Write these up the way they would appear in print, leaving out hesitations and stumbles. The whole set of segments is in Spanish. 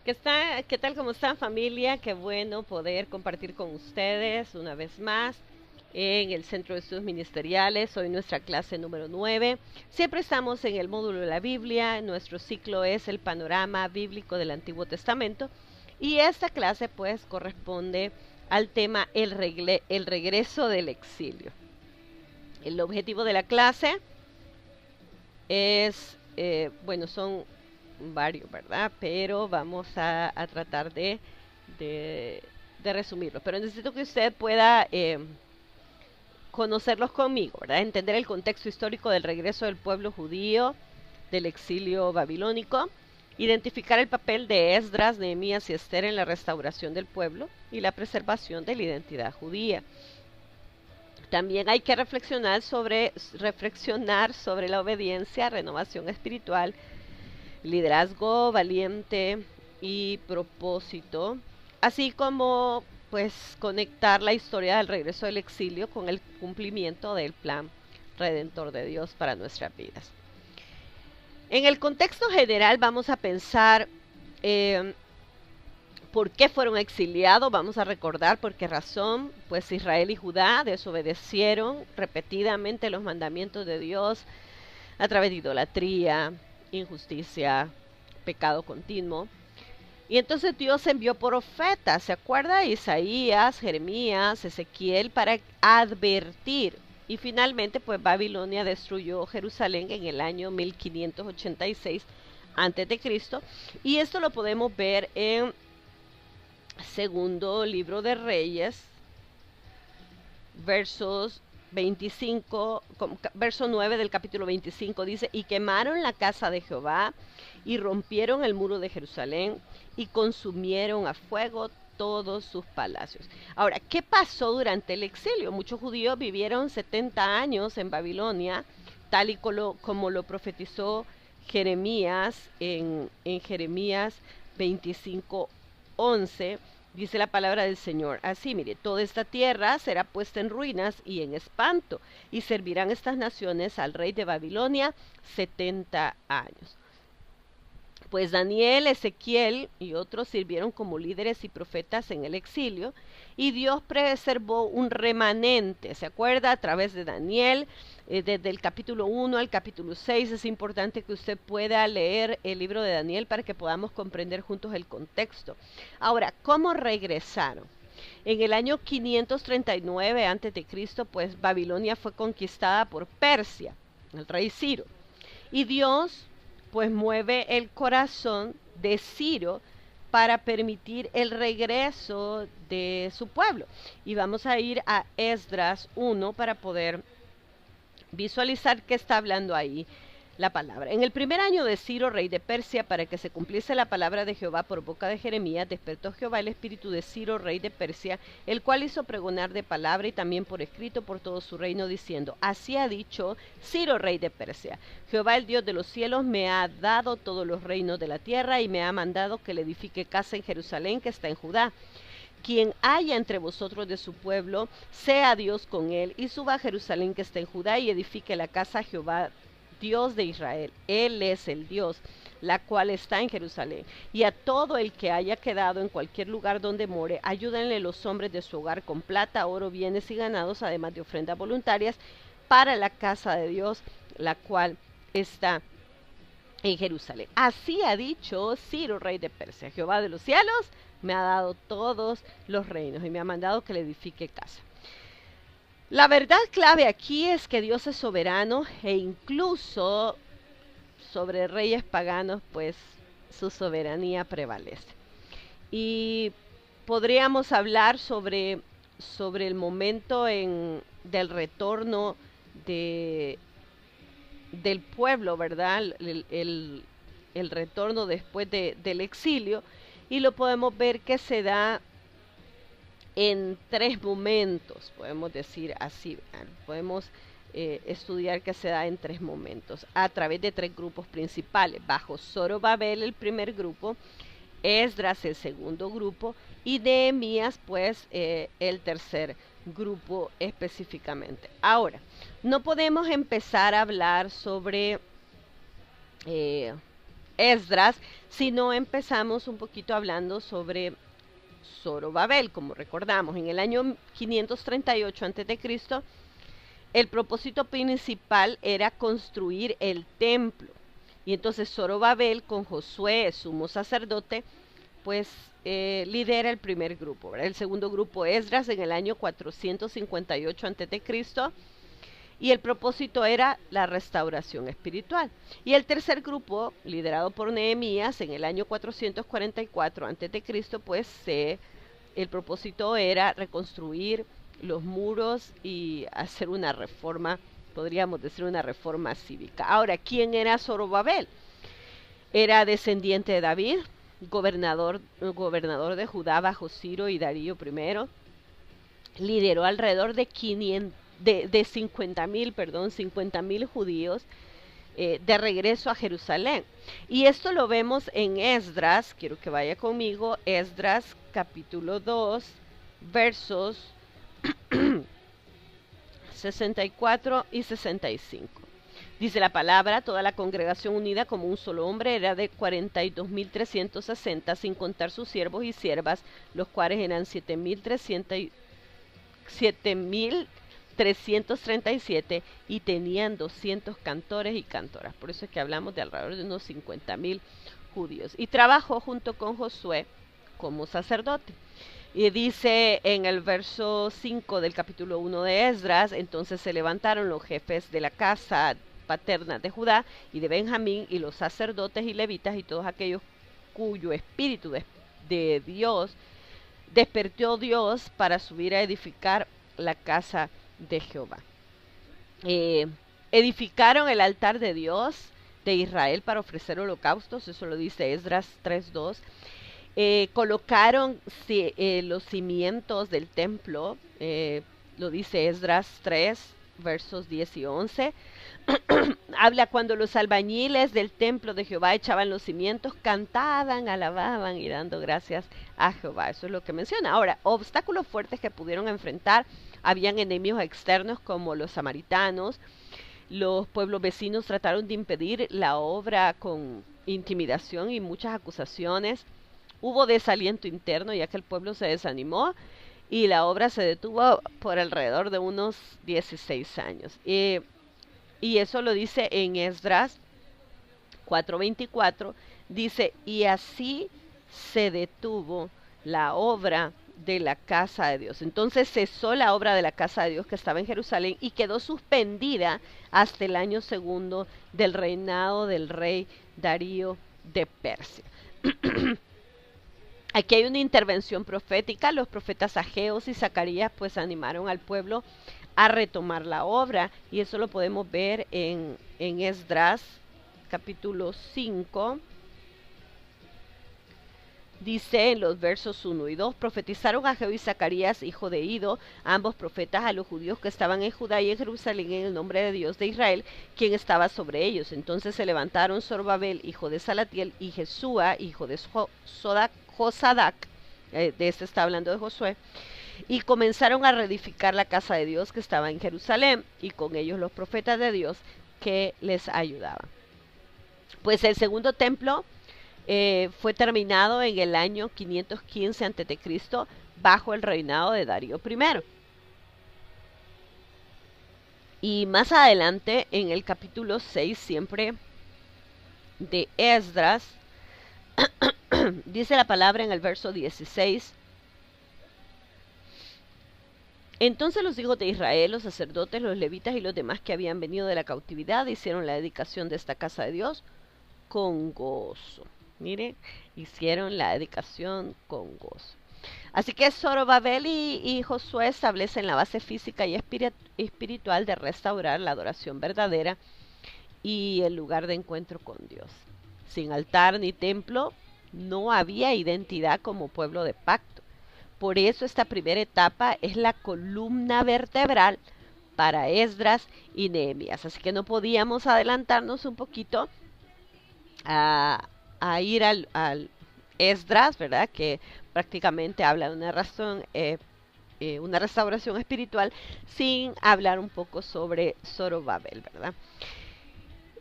¿Qué tal? ¿Cómo están, familia? Qué bueno poder compartir con ustedes una vez más en el Centro de Estudios Ministeriales. Hoy nuestra clase número 9. Siempre estamos en el módulo de la Biblia. Nuestro ciclo es el panorama bíblico del Antiguo Testamento. Y esta clase pues corresponde al tema el regreso del exilio. El objetivo de la clase es, son varios, ¿verdad? Pero vamos a tratar de resumirlo. Pero necesito que usted pueda conocerlos conmigo, ¿verdad? Entender el contexto histórico del regreso del pueblo judío del exilio babilónico, identificar el papel de Esdras, Nehemías y Esther en la restauración del pueblo y la preservación de la identidad judía. También hay que reflexionar sobre la obediencia, renovación espiritual, liderazgo valiente y propósito, así como pues conectar la historia del regreso del exilio con el cumplimiento del plan redentor de Dios para nuestras vidas. En el contexto general vamos a pensar por qué fueron exiliados. Vamos a recordar por qué razón pues Israel y Judá desobedecieron repetidamente los mandamientos de Dios a través de idolatría, injusticia, pecado continuo. Y entonces Dios envió profetas, ¿se acuerda? Isaías, Jeremías, Ezequiel, para advertir. Y finalmente, pues Babilonia destruyó Jerusalén en el año 1586 a.C. Y esto lo podemos ver en segundo libro de Reyes, verso 9 del capítulo 25 dice: y quemaron la casa de Jehová y rompieron el muro de Jerusalén y consumieron a fuego todos sus palacios. Ahora, ¿qué pasó durante el exilio? Muchos judíos vivieron 70 años en Babilonia, tal y como lo profetizó Jeremías en Jeremías 25:11. Dice la palabra del Señor así: mire, toda esta tierra será puesta en ruinas y en espanto, y servirán estas naciones al rey de Babilonia 70 años. Pues Daniel, Ezequiel y otros sirvieron como líderes y profetas en el exilio, y Dios preservó un remanente, ¿se acuerda? A través de Daniel, desde el capítulo 1 al capítulo 6, es importante que usted pueda leer el libro de Daniel para que podamos comprender juntos el contexto. Ahora, ¿cómo regresaron? En el año 539 a.C., pues Babilonia fue conquistada por Persia, el rey Ciro, y Dios pues mueve el corazón de Ciro para permitir el regreso de su pueblo. Y vamos a ir a Esdras 1 para poder visualizar qué está hablando ahí la palabra. En el primer año de Ciro, rey de Persia, para que se cumpliese la palabra de Jehová por boca de Jeremías, despertó Jehová el espíritu de Ciro, rey de Persia, el cual hizo pregonar de palabra y también por escrito por todo su reino, diciendo: así ha dicho Ciro, rey de Persia: Jehová, el Dios de los cielos, me ha dado todos los reinos de la tierra y me ha mandado que le edifique casa en Jerusalén, que está en Judá. Quien haya entre vosotros de su pueblo, sea Dios con él, y suba a Jerusalén que está en Judá, y edifique la casa a Jehová, Dios de Israel. Él es el Dios, la cual está en Jerusalén. Y a todo el que haya quedado en cualquier lugar donde more, ayúdenle los hombres de su hogar con plata, oro, bienes y ganados, además de ofrendas voluntarias, para la casa de Dios, la cual está en Jerusalén. Así ha dicho Ciro, rey de Persia: Jehová de los cielos me ha dado todos los reinos y me ha mandado que le edifique casa. La verdad clave aquí es que Dios es soberano, e incluso sobre reyes paganos pues su soberanía prevalece. Y podríamos hablar sobre el momento del retorno del pueblo, ¿verdad? El retorno después del exilio, y lo podemos ver que se da en tres momentos, podemos decir así. Podemos estudiar que se da en tres momentos, a través de tres grupos principales: bajo Zorobabel el primer grupo, Esdras el segundo grupo, y Nehemías pues el tercer grupo específicamente. Ahora, no podemos empezar a hablar sobre Esdras, sino empezamos un poquito hablando sobre Zorobabel. Como recordamos, en el año 538 a.C., el propósito principal era construir el templo. Y entonces Zorobabel, con Josué, sumo sacerdote, pues lidera el primer grupo, ¿verdad? El segundo grupo, Esdras, en el año 458 a.C., y el propósito era la restauración espiritual. Y el tercer grupo, liderado por Nehemías, en el año 444 a.C., pues el propósito era reconstruir los muros y hacer una reforma, podríamos decir una reforma cívica. Ahora, ¿quién era Zorobabel? Era descendiente de David, gobernador de Judá bajo Ciro y Darío I. Lideró alrededor de 50,000 judíos de regreso a Jerusalén. Y esto lo vemos en Esdras, quiero que vaya conmigo, Esdras capítulo 2, versos 64 y 65. Dice la palabra: toda la congregación unida como un solo hombre era de 42,360, sin contar sus siervos y siervas, los cuales eran 7,337, y tenían 200 cantores y cantoras. Por eso es que hablamos de alrededor de unos 50,000 judíos. Y trabajó junto con Josué como sacerdote. Y dice en el verso 5 del capítulo 1 de Esdras: entonces se levantaron los jefes de la casa paterna de Judá y de Benjamín, y los sacerdotes y levitas, y todos aquellos cuyo espíritu de Dios despertó Dios para subir a edificar la casa de Jehová. Edificaron el altar de Dios de Israel para ofrecer holocaustos, eso lo dice Esdras 3:2. Colocaron los cimientos del templo, lo dice Esdras 3, versos 10 y 11. Habla cuando los albañiles del templo de Jehová echaban los cimientos, cantaban, alababan y dando gracias a Jehová. Eso es lo que menciona. Ahora, obstáculos fuertes que pudieron enfrentar: habían enemigos externos como los samaritanos. Los pueblos vecinos trataron de impedir la obra con intimidación y muchas acusaciones. Hubo desaliento interno, ya que el pueblo se desanimó y la obra se detuvo por alrededor de unos 16 años. Y eso lo dice en Esdras 4:24, dice: y así se detuvo la obra de la casa de Dios. Entonces cesó la obra de la casa de Dios que estaba en Jerusalén y quedó suspendida hasta el año segundo del reinado del rey Darío de Persia. Aquí hay una intervención profética. Los profetas Ageos y Zacarías pues animaron al pueblo a retomar la obra, y eso lo podemos ver en Esdras capítulo 5. Dice en los versos 1 y 2: profetizaron Ageo y Zacarías, hijo de Ido, ambos profetas, a los judíos que estaban en Judá y en Jerusalén, en el nombre de Dios de Israel, quien estaba sobre ellos. Entonces se levantaron Zorobabel, hijo de Salatiel, y Jesúa, hijo de Josadac, de este está hablando de Josué, y comenzaron a reedificar la casa de Dios que estaba en Jerusalén, y con ellos los profetas de Dios que les ayudaban. Pues el segundo templo fue terminado en el año 515 a.C. bajo el reinado de Darío I. Y más adelante, en el capítulo 6, siempre de Esdras, dice la palabra en el verso 16: entonces los hijos de Israel, los sacerdotes, los levitas y los demás que habían venido de la cautividad, hicieron la dedicación de esta casa de Dios con gozo. Miren, hicieron la dedicación con gozo. Así que Zorobabel y Josué establecen la base física y espiritual de restaurar la adoración verdadera y el lugar de encuentro con Dios. Sin altar ni templo, no había identidad como pueblo de pacto. Por eso esta primera etapa es la columna vertebral para Esdras y Nehemías. Así que no podíamos adelantarnos un poquito a ir al Esdras, ¿verdad? Que prácticamente habla de una restauración espiritual, sin hablar un poco sobre Zorobabel, ¿verdad?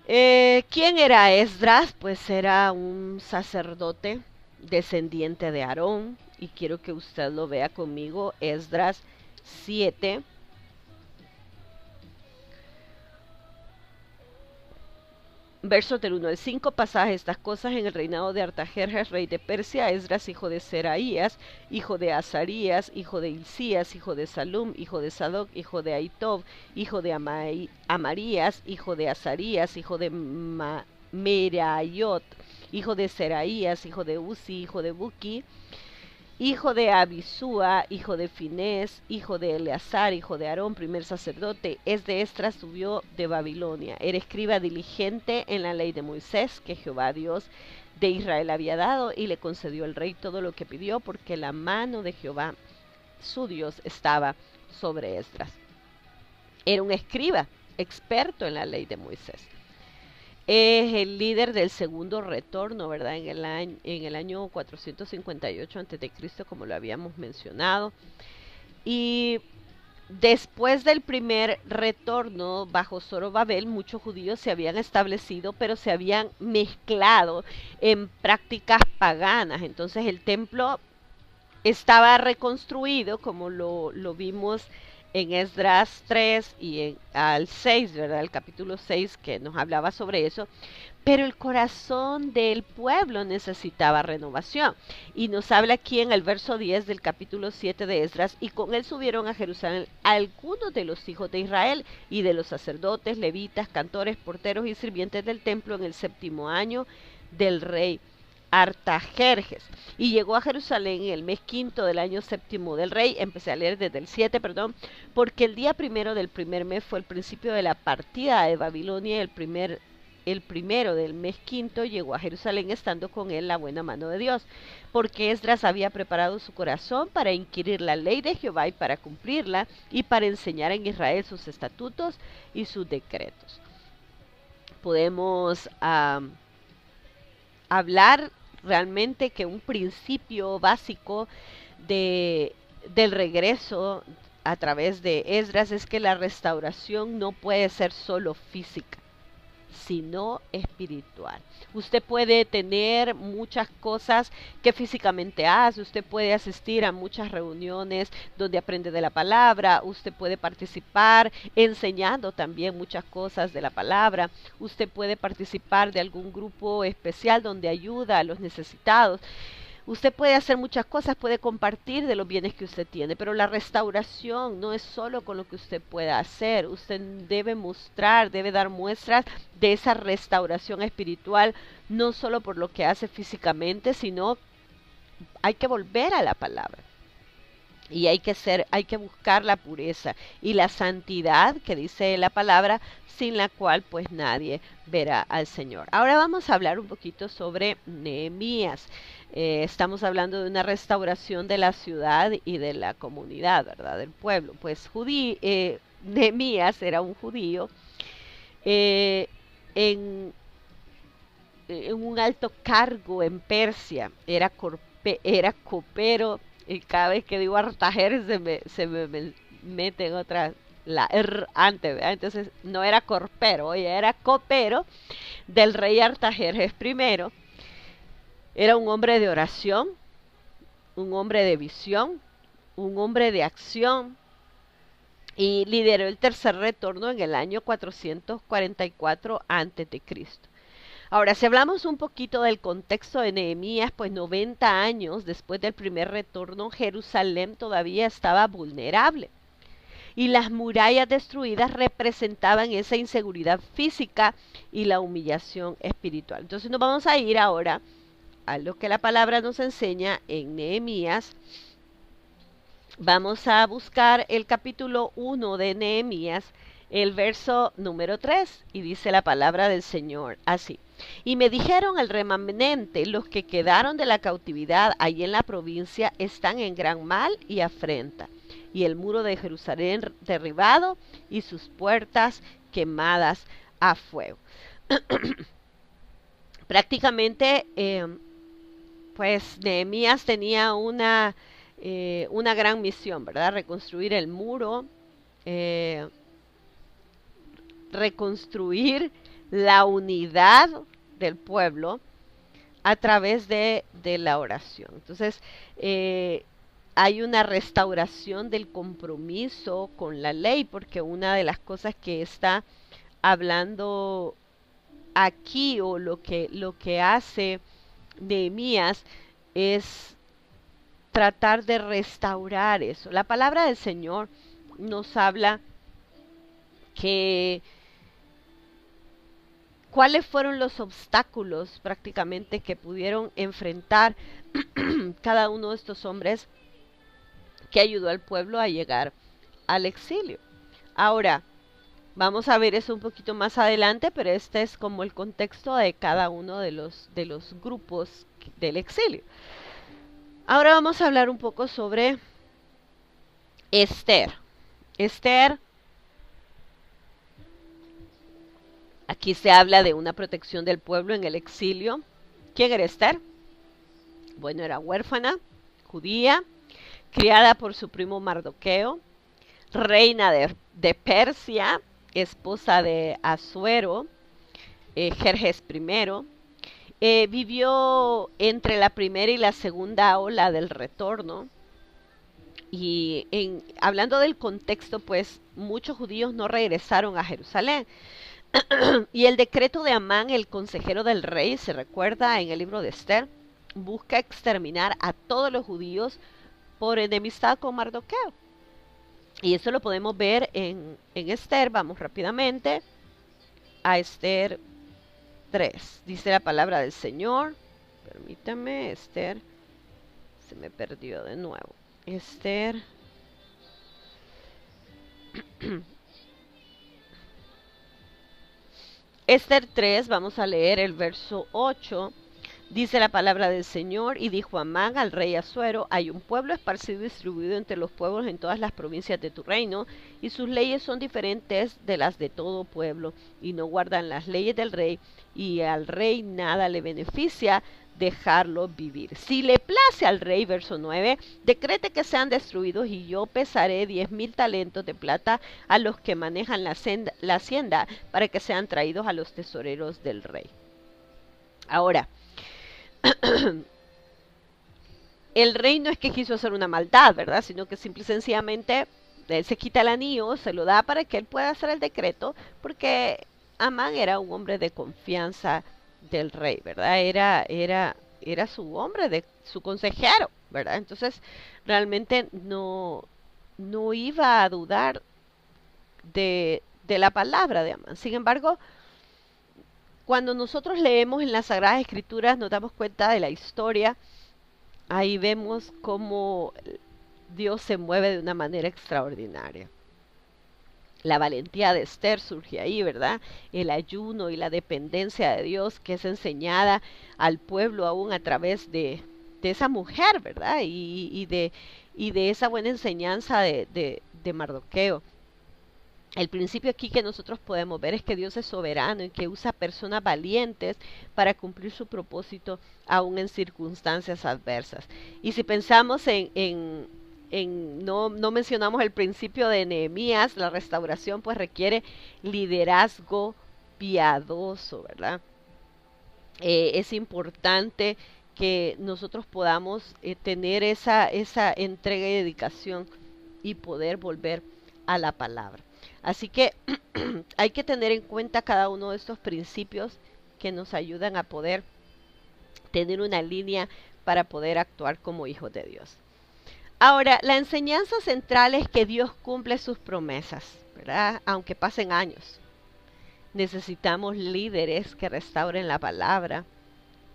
¿Quién era Esdras? Pues era un sacerdote descendiente de Aarón. Y quiero que usted lo vea conmigo. Esdras 7. Versos del 1 al 5, pasaje estas cosas en el reinado de Artajerjes, rey de Persia, Esdras, hijo de Seraías, hijo de Azarías, hijo de Hilcías, hijo de Salum, hijo de Sadoc, hijo de Aitob, hijo de Amarías, hijo de Azarías, hijo de Merayot, hijo de Seraías, hijo de Uzi, hijo de Buki, hijo de Abisúa, hijo de Finés, hijo de Eleazar, hijo de Aarón, primer sacerdote, es de Esdras, subió de Babilonia. Era escriba diligente en la ley de Moisés, que Jehová Dios de Israel había dado, y le concedió el rey todo lo que pidió, porque la mano de Jehová, su Dios, estaba sobre Esdras. Era un escriba, experto en la ley de Moisés. Es el líder del segundo retorno, ¿verdad? En el año 458 a.C., como lo habíamos mencionado. Y después del primer retorno bajo Zorobabel, muchos judíos se habían establecido, pero se habían mezclado en prácticas paganas. Entonces el templo estaba reconstruido, como lo vimos en Esdras 3 y al 6, ¿verdad? El capítulo 6 que nos hablaba sobre eso, pero el corazón del pueblo necesitaba renovación. Y nos habla aquí en el verso 10 del capítulo 7 de Esdras, y con él subieron a Jerusalén algunos de los hijos de Israel y de los sacerdotes, levitas, cantores, porteros y sirvientes del templo en el 7º año del rey Artajerjes, y llegó a Jerusalén en el mes quinto del año 7º del rey. Empecé a leer desde el 7, perdón, porque el día primero del primer mes fue el principio de la partida de Babilonia. El primero del mes quinto llegó a Jerusalén, estando con él la buena mano de Dios, porque Esdras había preparado su corazón para inquirir la ley de Jehová y para cumplirla, y para enseñar en Israel sus estatutos y sus decretos. Podemos hablar realmente que un principio básico del regreso a través de Esdras es que la restauración no puede ser solo física, sino espiritual. Usted puede tener muchas cosas que físicamente hace, usted puede asistir a muchas reuniones donde aprende de la palabra, usted puede participar enseñando también muchas cosas de la palabra, usted puede participar de algún grupo especial donde ayuda a los necesitados. Usted puede hacer muchas cosas, puede compartir de los bienes que usted tiene, pero la restauración no es solo con lo que usted pueda hacer. Usted debe mostrar, debe dar muestras de esa restauración espiritual, no solo por lo que hace físicamente, sino hay que volver a la palabra. Y hay que buscar la pureza y la santidad que dice la palabra, sin la cual pues nadie verá al Señor. Ahora vamos a hablar un poquito sobre Nehemías. Estamos hablando de una restauración de la ciudad y de la comunidad, ¿verdad? Del pueblo. Pues Nehemías era un judío eh, en, en un alto cargo en Persia, era copero, y cada vez que digo Artajerjes se me mete en otra, la R antes, ¿verdad? Entonces no era corpero, oye, era copero del rey Artajerjes primero. Era un hombre de oración, un hombre de visión, un hombre de acción, y lideró el tercer retorno en el año 444 a.C. Ahora, si hablamos un poquito del contexto de Nehemías, pues 90 años después del primer retorno, Jerusalén todavía estaba vulnerable, y las murallas destruidas representaban esa inseguridad física y la humillación espiritual. Entonces nos vamos a ir ahora a lo que la palabra nos enseña en Nehemías. Vamos a buscar el capítulo 1 de Nehemías, el verso número 3, y dice la palabra del Señor así: y me dijeron el remanente, los que quedaron de la cautividad allí en la provincia están en gran mal y afrenta, y el muro de Jerusalén derribado y sus puertas quemadas a fuego. Prácticamente, pues Nehemías tenía una gran misión, ¿verdad? Reconstruir el muro, reconstruir la unidad del pueblo a través de la oración. Entonces, hay una restauración del compromiso con la ley, porque una de las cosas que está hablando aquí, o lo que hace Nehemías, es tratar de restaurar eso. La palabra del Señor nos habla que cuáles fueron los obstáculos prácticamente que pudieron enfrentar cada uno de estos hombres que ayudó al pueblo a llegar al exilio. Ahora, vamos a ver eso un poquito más adelante, pero este es como el contexto de cada uno de los grupos del exilio. Ahora vamos a hablar un poco sobre Esther. Esther, aquí se habla de una protección del pueblo en el exilio. ¿Quién era Esther? Bueno, era huérfana, judía, criada por su primo Mardoqueo, reina de Persia, esposa de Asuero, Jerjes I. Vivió entre la primera y la segunda ola del retorno. Y hablando del contexto, pues muchos judíos no regresaron a Jerusalén. Y el decreto de Amán, el consejero del rey, se recuerda en el libro de Esther, busca exterminar a todos los judíos por enemistad con Mardoqueo. Y eso lo podemos ver en Esther. Vamos rápidamente a Esther 3. Dice la palabra del Señor. Permítame, Esther. Se me perdió de nuevo. Esther. Esther 3, vamos a leer el verso 8. Dice la palabra del Señor, y dijo Amán al rey Asuero: hay un pueblo esparcido y distribuido entre los pueblos en todas las provincias de tu reino, y sus leyes son diferentes de las de todo pueblo, y no guardan las leyes del rey, y al rey nada le beneficia dejarlo vivir. Si le place al rey, verso 9, decrete que sean destruidos, y yo pesaré 10,000 talentos de plata a los que manejan la hacienda, para que sean traídos a los tesoreros del rey. Ahora, el rey no es que quiso hacer una maldad, ¿verdad? Sino que simple y sencillamente él se quita el anillo, se lo da para que él pueda hacer el decreto, porque Amán era un hombre de confianza del rey, ¿verdad? Era su hombre, su consejero, ¿verdad? Entonces, realmente no iba a dudar de la palabra de Amán. Sin embargo, cuando nosotros leemos en las Sagradas Escrituras, nos damos cuenta de la historia. Ahí vemos cómo Dios se mueve de una manera extraordinaria. La valentía de Esther surge ahí, ¿verdad? El ayuno y la dependencia de Dios, que es enseñada al pueblo aún a través de esa mujer, ¿verdad? Y de esa buena enseñanza de Mardoqueo. El principio aquí que nosotros podemos ver es que Dios es soberano y que usa personas valientes para cumplir su propósito aún en circunstancias adversas. Y si pensamos no mencionamos el principio de Nehemías, la restauración pues requiere liderazgo piadoso, ¿verdad? Es importante que nosotros podamos tener esa entrega y dedicación y poder volver a la palabra. Así que hay que tener en cuenta cada uno de estos principios que nos ayudan a poder tener una línea para poder actuar como hijos de Dios. Ahora, la enseñanza central es que Dios cumple sus promesas, ¿verdad? Aunque pasen años. Necesitamos líderes que restauren la palabra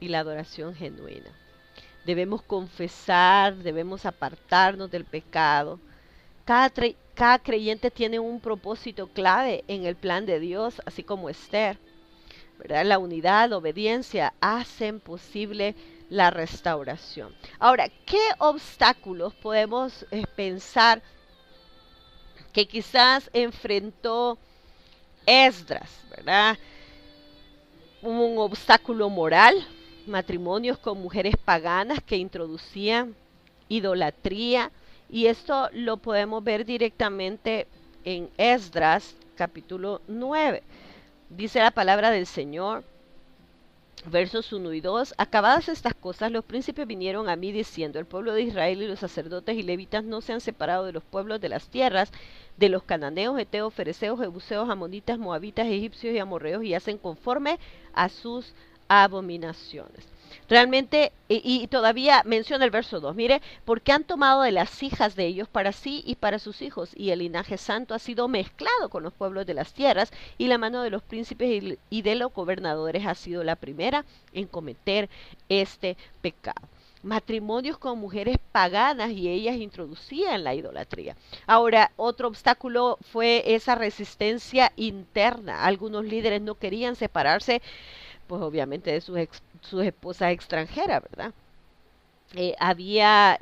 y la adoración genuina. Debemos confesar, debemos apartarnos del pecado. Cada creyente tiene un propósito clave en el plan de Dios, así como Esther, ¿verdad? La unidad, la obediencia hacen posible la restauración. Ahora, ¿qué obstáculos podemos pensar que quizás enfrentó Esdras, ¿verdad? Un obstáculo moral, matrimonios con mujeres paganas que introducían idolatría, y esto lo podemos ver directamente en Esdras capítulo 9. Dice la palabra del Señor, versos 1 y 2, acabadas estas cosas, los príncipes vinieron a mí diciendo, el pueblo de Israel y los sacerdotes y levitas no se han separado de los pueblos de las tierras, de los cananeos, heteos, fereceos, jebuseos, amonitas, moabitas, egipcios y amorreos, y hacen conforme a sus abominaciones. Realmente, y todavía menciona el verso 2, mire, porque han tomado de las hijas de ellos para sí y para sus hijos, y el linaje santo ha sido mezclado con los pueblos de las tierras, y la mano de los príncipes y de los gobernadores ha sido la primera en cometer este pecado. Matrimonios con mujeres paganas y ellas introducían la idolatría. Ahora, otro obstáculo fue esa resistencia interna. Algunos líderes no querían separarse, pues obviamente de sus esposas extranjeras, ¿verdad? Había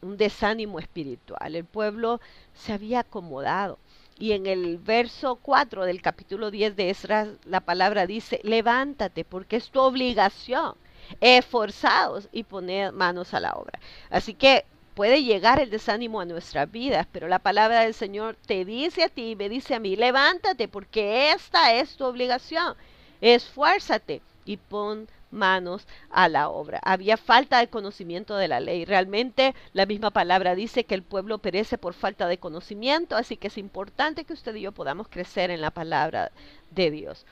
un desánimo espiritual. El pueblo se había acomodado. Y en el verso 4 del capítulo 10 de Esdras, la palabra dice, levántate porque es tu obligación, esforzaos y poned manos a la obra. Así que puede llegar el desánimo a nuestras vidas, pero la palabra del Señor te dice a ti y me dice a mí, levántate porque esta es tu obligación, esfuérzate y pon manos a la obra. Había falta de conocimiento de la ley. Realmente la misma palabra dice que el pueblo perece por falta de conocimiento, así que es importante que usted y yo podamos crecer en la palabra de Dios.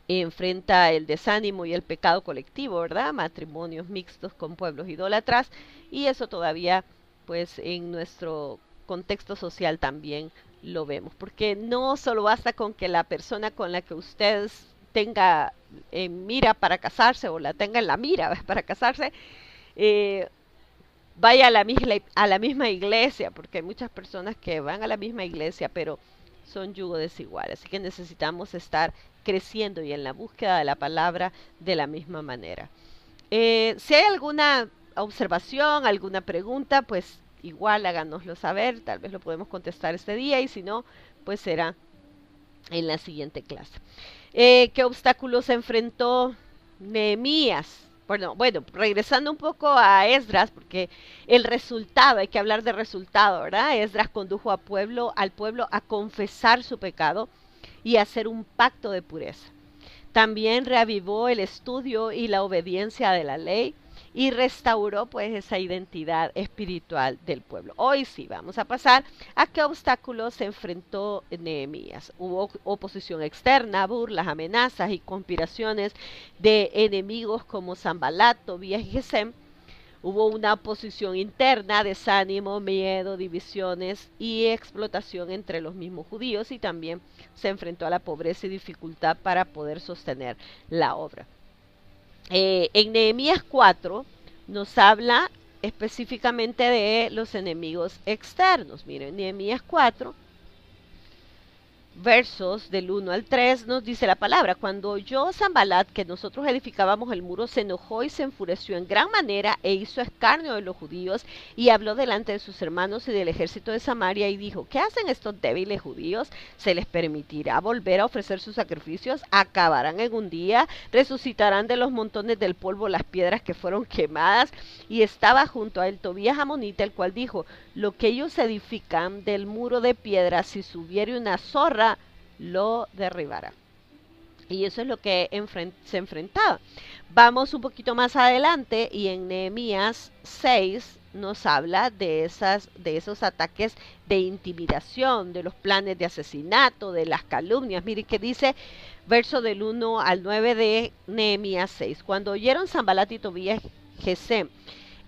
Enfrenta el desánimo y el pecado colectivo, ¿verdad? Matrimonios mixtos con pueblos idólatras, y eso todavía, pues, en nuestro contexto social también lo vemos, porque no solo basta con que la persona con la que usted tenga en mira para casarse o la tenga en la mira para casarse, vaya a la misma iglesia, porque hay muchas personas que van a la misma iglesia, pero son yugo desigual. Así que necesitamos estar creciendo y en la búsqueda de la palabra de la misma manera. Si hay alguna observación, alguna pregunta, pues igual háganoslo saber, tal vez lo podemos contestar este día y si no, pues será en la siguiente clase. ¿Qué obstáculos enfrentó Nehemías? Bueno, regresando un poco a Esdras, porque el resultado, hay que hablar de resultado, ¿verdad? Esdras condujo al pueblo a confesar su pecado y a hacer un pacto de pureza. También reavivó el estudio y la obediencia de la ley y restauró pues esa identidad espiritual del pueblo. Hoy sí vamos a pasar a qué obstáculos se enfrentó Nehemías. Hubo oposición externa, burlas, amenazas y conspiraciones de enemigos como Sanballat, Tobías y Gesem. Hubo una oposición interna, desánimo, miedo, divisiones y explotación entre los mismos judíos, y también se enfrentó a la pobreza y dificultad para poder sostener la obra. En Nehemías 4 nos habla específicamente de los enemigos externos. Miren, Nehemías 4, versos del 1 al 3 nos dice la palabra, cuando oyó Sanballat que nosotros edificábamos el muro, se enojó y se enfureció en gran manera e hizo escarnio de los judíos y habló delante de sus hermanos y del ejército de Samaria y dijo, ¿qué hacen estos débiles judíos? ¿Se les permitirá volver a ofrecer sus sacrificios? ¿Acabarán en un día? ¿Resucitarán de los montones del polvo las piedras que fueron quemadas? Y estaba junto a él Tobías Amonita, el cual dijo, lo que ellos edifican del muro de piedra, si subiere una zorra, lo derribará. Y eso es lo que se enfrentaba. Vamos un poquito más adelante y en Nehemías 6 nos habla de esos ataques de intimidación, de los planes de asesinato, de las calumnias. Mire que dice, verso del 1 al 9 de Nehemías 6. Cuando oyeron Sanballat y Tobías Gesem,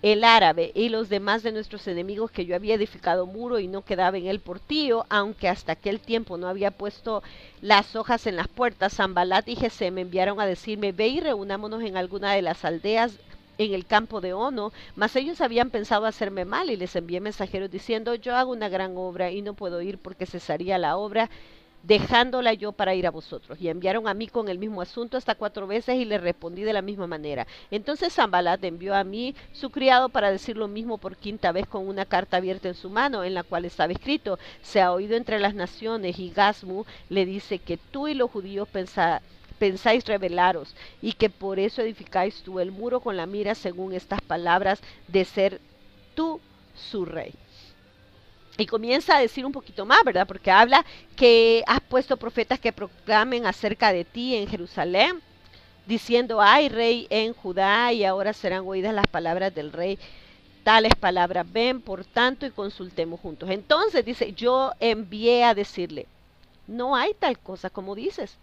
el árabe y los demás de nuestros enemigos que yo había edificado muro y no quedaba en él portillo, aunque hasta aquel tiempo no había puesto las hojas en las puertas, Sanballat y Gesem me enviaron a decirme, ve y reunámonos en alguna de las aldeas en el campo de Ono, mas ellos habían pensado hacerme mal y les envié mensajeros diciendo, yo hago una gran obra y no puedo ir porque cesaría la obra dejándola yo para ir a vosotros. Y enviaron a mí con el mismo asunto hasta 4 veces y le respondí de la misma manera. Entonces Sanballat envió a mí su criado para decir lo mismo por 5ª vez con una carta abierta en su mano en la cual estaba escrito, se ha oído entre las naciones y Gasmu le dice que tú y los judíos pensáis rebelaros y que por eso edificáis tú el muro con la mira según estas palabras de ser tú su rey. Y comienza a decir un poquito más, ¿verdad? Porque habla que has puesto profetas que proclamen acerca de ti en Jerusalén, diciendo, hay rey en Judá, y ahora serán oídas las palabras del rey. Tales palabras, ven por tanto y consultemos juntos. Entonces dice, yo envié a decirle, no hay tal cosa como dices,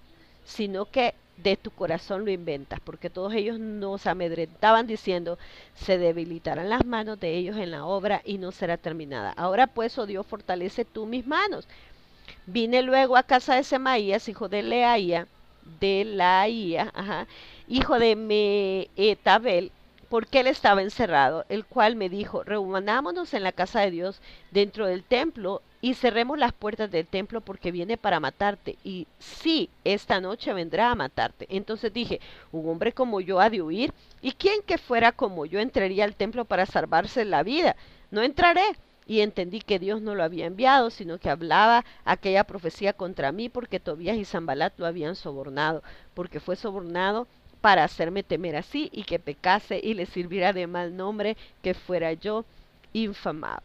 sino que de tu corazón lo inventas, porque todos ellos nos amedrentaban diciendo, se debilitarán las manos de ellos en la obra y no será terminada. Ahora pues, oh Dios, fortalece tú mis manos. Vine luego a casa de Semaías, hijo de Laía, hijo de Meetabel, porque él estaba encerrado, el cual me dijo, reunámonos en la casa de Dios dentro del templo y cerremos las puertas del templo porque viene para matarte. Y sí, esta noche vendrá a matarte. Entonces dije, un hombre como yo ha de huir, y quién que fuera como yo entraría al templo para salvarse la vida. No entraré. Y entendí que Dios no lo había enviado, sino que hablaba aquella profecía contra mí, porque Tobías y Sanbalat lo habían sobornado, porque fue sobornado para hacerme temer así y que pecase y le sirviera de mal nombre, que fuera yo infamado.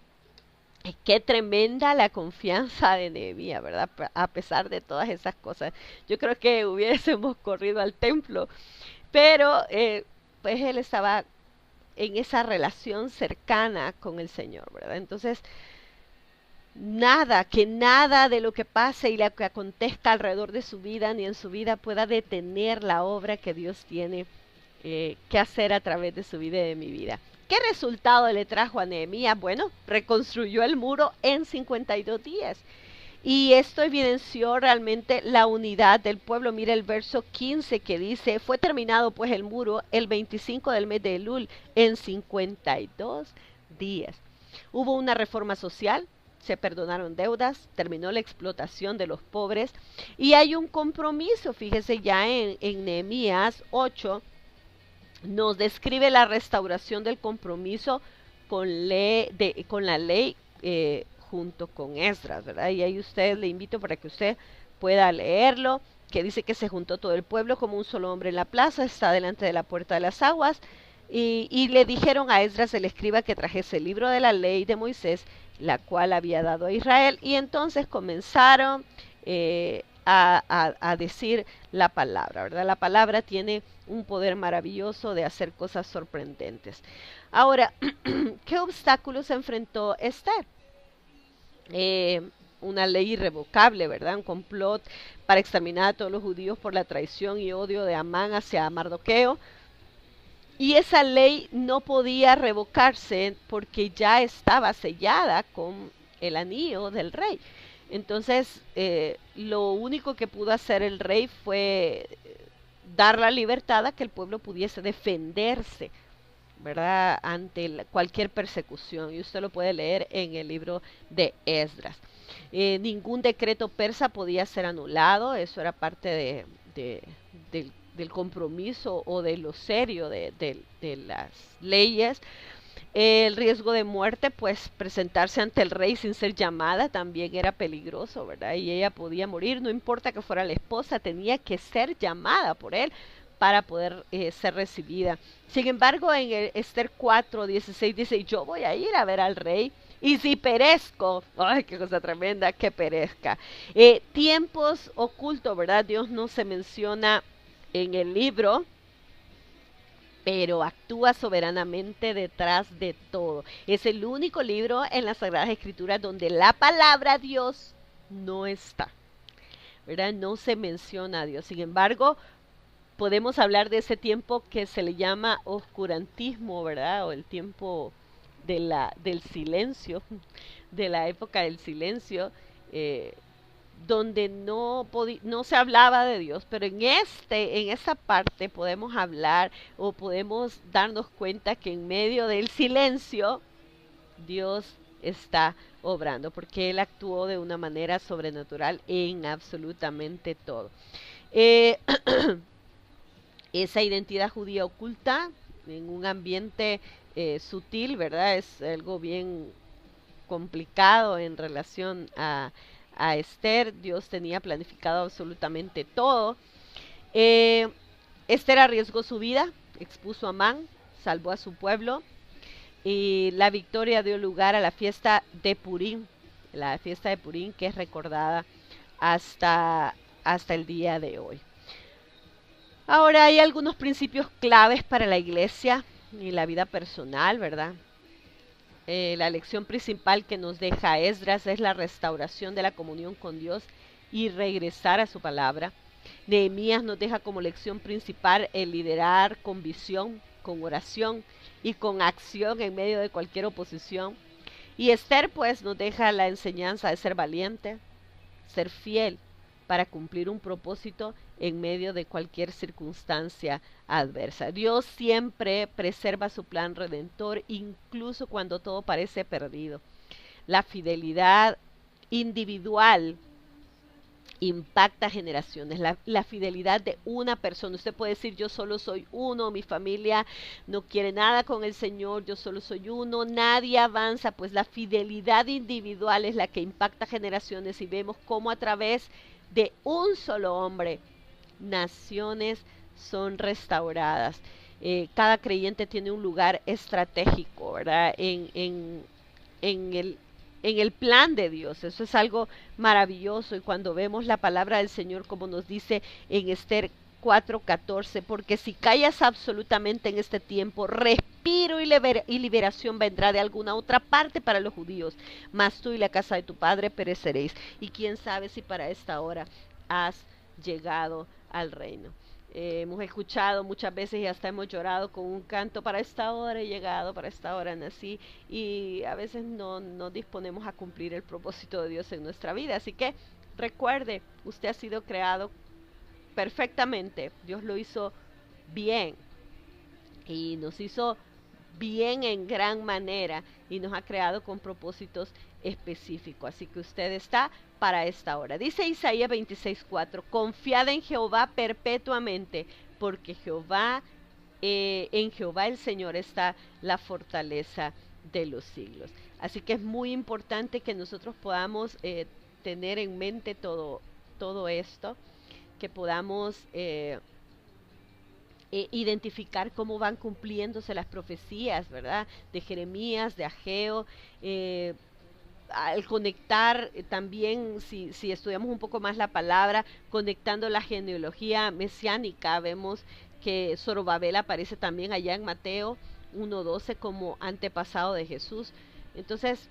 Y qué tremenda la confianza de Nehemías, ¿verdad? A pesar de todas esas cosas. Yo creo que hubiésemos corrido al templo, pero pues él estaba en esa relación cercana con el Señor, ¿verdad? Entonces, nada de lo que pase y lo que acontezca alrededor de su vida ni en su vida pueda detener la obra que Dios tiene que hacer a través de su vida y de mi vida. ¿Qué resultado le trajo a Nehemías? Bueno, reconstruyó el muro en 52 días. Y esto evidenció realmente la unidad del pueblo. Mira el verso 15 que dice, fue terminado pues el muro el 25 del mes de Elul en 52 días. Hubo una reforma social, se perdonaron deudas, terminó la explotación de los pobres y hay un compromiso, fíjese ya en Nehemías 8, nos describe la restauración del compromiso con la ley junto con Esdras, ¿verdad? Y ahí usted le invito para que usted pueda leerlo, que dice que se juntó todo el pueblo como un solo hombre en la plaza, está delante de la puerta de las aguas, y le dijeron a Esdras el escriba que trajese el libro de la ley de Moisés, la cual había dado a Israel, y entonces comenzaron a decir la palabra, ¿verdad? La palabra tiene un poder maravilloso de hacer cosas sorprendentes. Ahora, ¿qué obstáculos enfrentó Esther? Una ley irrevocable, ¿verdad? Un complot para exterminar a todos los judíos por la traición y odio de Amán hacia Mardoqueo. Y esa ley no podía revocarse porque ya estaba sellada con el anillo del rey. Entonces, lo único que pudo hacer el rey fue dar la libertad a que el pueblo pudiese defenderse, ¿verdad? Ante cualquier persecución. Y usted lo puede leer en el libro de Esdras. Ningún decreto persa podía ser anulado, eso era parte del compromiso o de lo serio de las leyes. El riesgo de muerte, pues presentarse ante el rey sin ser llamada también era peligroso, ¿verdad? Y ella podía morir, no importa que fuera la esposa, tenía que ser llamada por él para poder ser recibida. Sin embargo, en el Esther 4:16 dice, yo voy a ir a ver al rey, y si perezco, ay, qué cosa tremenda, que perezca. Tiempos ocultos, ¿verdad? Dios no se menciona en el libro, pero actúa soberanamente detrás de todo. Es el único libro en las Sagradas Escrituras donde la palabra Dios no está, ¿verdad? No se menciona a Dios. Sin embargo, podemos hablar de ese tiempo que se le llama oscurantismo, ¿verdad? O el tiempo del silencio, de la época del silencio, donde no se hablaba de Dios, pero en esa parte podemos hablar o podemos darnos cuenta que en medio del silencio Dios está obrando, porque Él actuó de una manera sobrenatural en absolutamente todo. Esa identidad judía oculta en un ambiente sutil, ¿verdad? Es algo bien complicado en relación a Esther. Dios tenía planificado absolutamente todo. Esther arriesgó su vida, expuso a Amán, salvó a su pueblo, y la victoria dio lugar a la fiesta de Purim, la fiesta de Purim, que es recordada hasta, hasta el día de hoy. Ahora hay algunos principios claves para la iglesia y la vida personal, ¿verdad? La lección principal que nos deja Esdras es la restauración de la comunión con Dios y regresar a su palabra. Nehemías nos deja como lección principal el liderar con visión, con oración y con acción en medio de cualquier oposición. Y Esther pues nos deja la enseñanza de ser valiente, ser fiel para cumplir un propósito en medio de cualquier circunstancia adversa. Dios siempre preserva su plan redentor, incluso cuando todo parece perdido. La fidelidad individual impacta generaciones, la fidelidad de una persona. Usted puede decir, yo solo soy uno, mi familia no quiere nada con el Señor, yo solo soy uno, nadie avanza. Pues la fidelidad individual es la que impacta generaciones, y vemos cómo a través de un solo hombre naciones son restauradas. Cada creyente tiene un lugar estratégico, ¿verdad? En el plan de Dios. Eso es algo maravilloso. Y cuando vemos la palabra del Señor, como nos dice en Esther 4:14, porque si callas absolutamente en este tiempo, respiro y liberación vendrá de alguna otra parte para los judíos, mas tú y la casa de tu padre pereceréis. Y quién sabe si para esta hora has llegado al reino. Hemos escuchado muchas veces y hasta hemos llorado con un canto: para esta hora he llegado, para esta hora nací, y a veces no disponemos a cumplir el propósito de Dios en nuestra vida. Así que recuerde, usted ha sido creado perfectamente, Dios lo hizo bien y nos hizo bien en gran manera y nos ha creado con propósitos específicos. Así que usted está para esta hora. Dice Isaías 26:4, confiad en Jehová perpetuamente, porque en Jehová el Señor está la fortaleza de los siglos. Así que es muy importante que nosotros podamos tener en mente todo esto, que podamos identificar cómo van cumpliéndose las profecías, ¿verdad? De Jeremías, de Ageo, al conectar también, si estudiamos un poco más la palabra, conectando la genealogía mesiánica, vemos que Zorobabel aparece también allá en Mateo 1:12 como antepasado de Jesús. Entonces,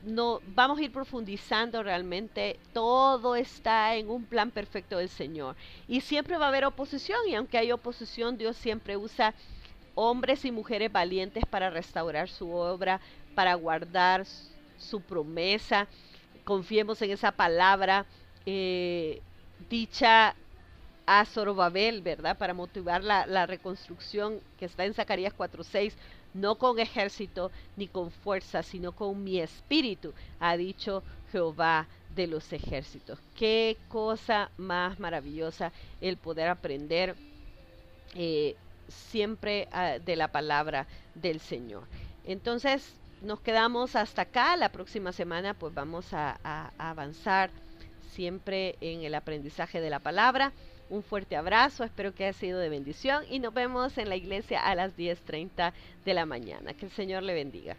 no vamos a ir profundizando realmente. Todo está en un plan perfecto del Señor, y siempre va a haber oposición, y aunque hay oposición, Dios siempre usa hombres y mujeres valientes para restaurar su obra, para guardar su promesa. Confiemos en esa palabra dicha a Zorobabel, ¿verdad? Para motivar la reconstrucción, que está en Zacarías 4:6, no con ejército ni con fuerza, sino con mi espíritu, ha dicho Jehová de los ejércitos. Qué cosa más maravillosa el poder aprender siempre de la palabra del Señor. Entonces, nos quedamos hasta acá. La próxima semana pues vamos a avanzar siempre en el aprendizaje de la palabra. Un fuerte abrazo, espero que haya sido de bendición, y nos vemos en la iglesia a las 10:30 de la mañana. Que el Señor le bendiga.